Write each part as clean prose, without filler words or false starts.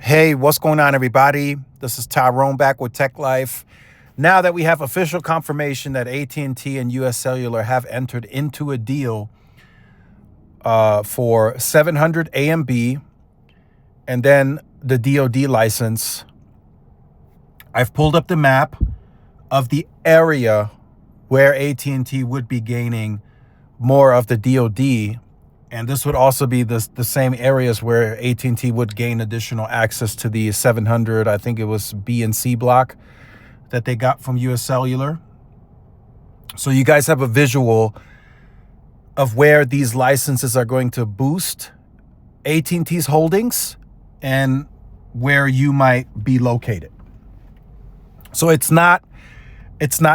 Hey, what's going on, everybody? This is Tyrone back with Tech Life. Now that we have official confirmation that AT&T and US Cellular have entered into a deal for 700 AMB and then the DoD license, I've pulled up the map of the area where AT&T would be gaining more of the DoD. And this would also be the same areas where AT&T would gain additional access to the 700, I think it was B and C block that they got from US Cellular. So you guys have a visual of where these licenses are going to boost AT&T's holdings and where you might be located. So it's not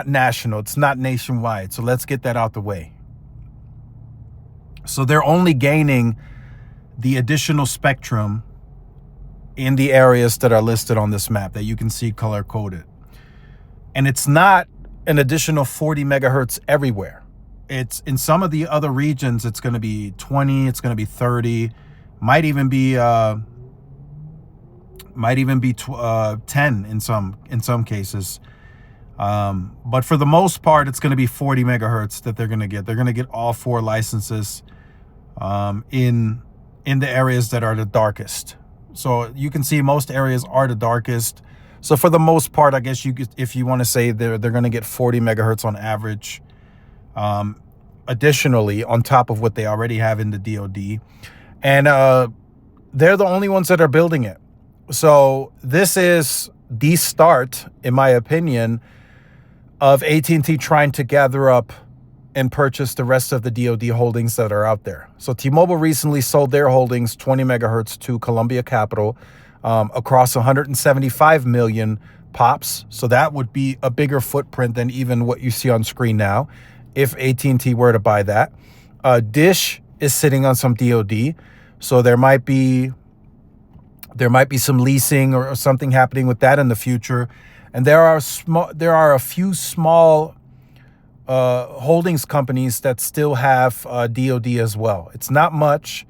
national, it's not nationwide. So let's get that out the way. So they're only gaining the additional spectrum in the areas that are listed on this map that you can see color coded. And it's not an additional 40 megahertz everywhere. It's in some of the other regions, it's going to be 20, it's going to be 30, might even be 10 in some cases. But for the most part, it's going to be 40 megahertz that they're going to get. They're going to get all four licenses in the areas that are the darkest. So you can see most areas are the darkest. So for the most part, I guess you could, if you want to say they're going to get 40 megahertz on average, additionally on top of what they already have in the DoD. And they're the only ones that are building it. So this is the start, in my opinion, of AT&T trying to gather up and purchase the rest of the DoD holdings that are out there. So T-Mobile recently sold their holdings 20 megahertz to Columbia Capital across 175 million pops. So that would be a bigger footprint than even what you see on screen now if AT&T were to buy that. Dish is sitting on some DoD. So there might be some leasing or something happening with that in the future. And there are a few small holdings companies that still have DoD as well. It's not much.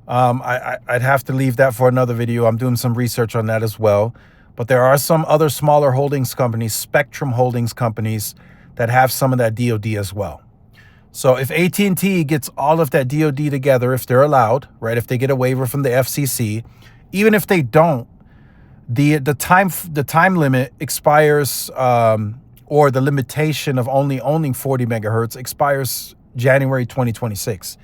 I'd have to leave that for another video. I'm doing some research on that as well. But there are some other smaller holdings companies, Spectrum holdings companies, that have some of that DoD as well. So if AT&T gets all of that DoD together, if they're allowed, right, if they get a waiver from the FCC, even if they don't, the time limit expires, or the limitation of only owning 40 megahertz expires January 2026.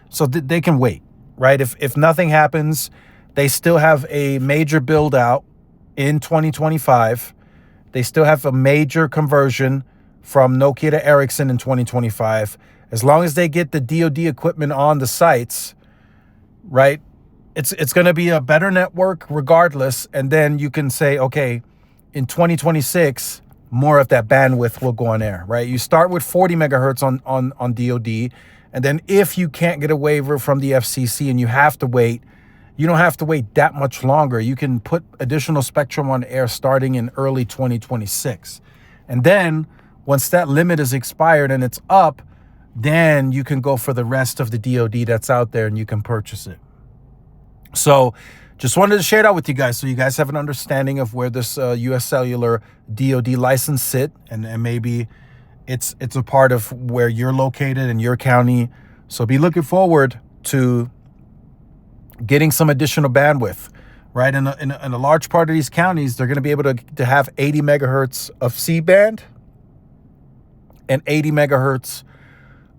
So they can wait, right? If nothing happens, they still have a major build out in 2025. They still have a major conversion from Nokia to Ericsson in 2025. As long as they get the DoD equipment on the sites, right? It's going to be a better network regardless. And then you can say, okay, in 2026, more of that bandwidth will go on air, right? You start with 40 megahertz on DoD. And then if you can't get a waiver from the FCC and you have to wait, you don't have to wait that much longer. You can put additional spectrum on air starting in early 2026. And then once that limit is expired and it's up, then you can go for the rest of the DoD that's out there and you can purchase it. So just wanted to share that with you guys so you guys have an understanding of where this US Cellular DoD license sit, and maybe it's a part of where you're located in your county. So be looking forward to getting some additional bandwidth, right? In a large part of these counties, they're going to be able to have 80 megahertz of C-band and 80 megahertz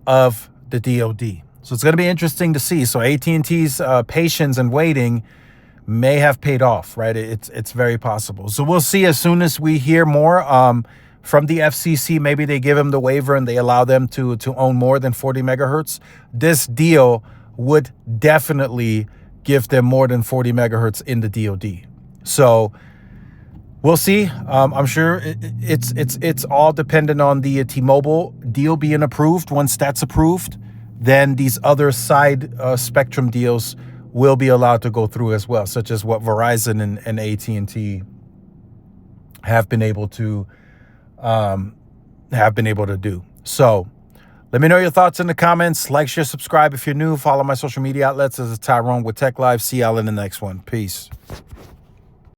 of the DoD. So it's going to be interesting to see. So AT&T's patience and waiting may have paid off, right? It's very possible. So we'll see as soon as we hear more from the FCC. Maybe they give them the waiver and they allow them to own more than 40 megahertz. This deal would definitely give them more than 40 megahertz in the DoD. So we'll see. I'm sure it's all dependent on the T-Mobile deal being approved. Once that's approved, then these other side spectrum deals will be allowed to go through as well, such as what Verizon and AT&T have been able to do. So let me know your thoughts in the comments. Like, share, subscribe if you're new. Follow my social media outlets as Tyrone with Tech Live. See y'all in the next one. Peace.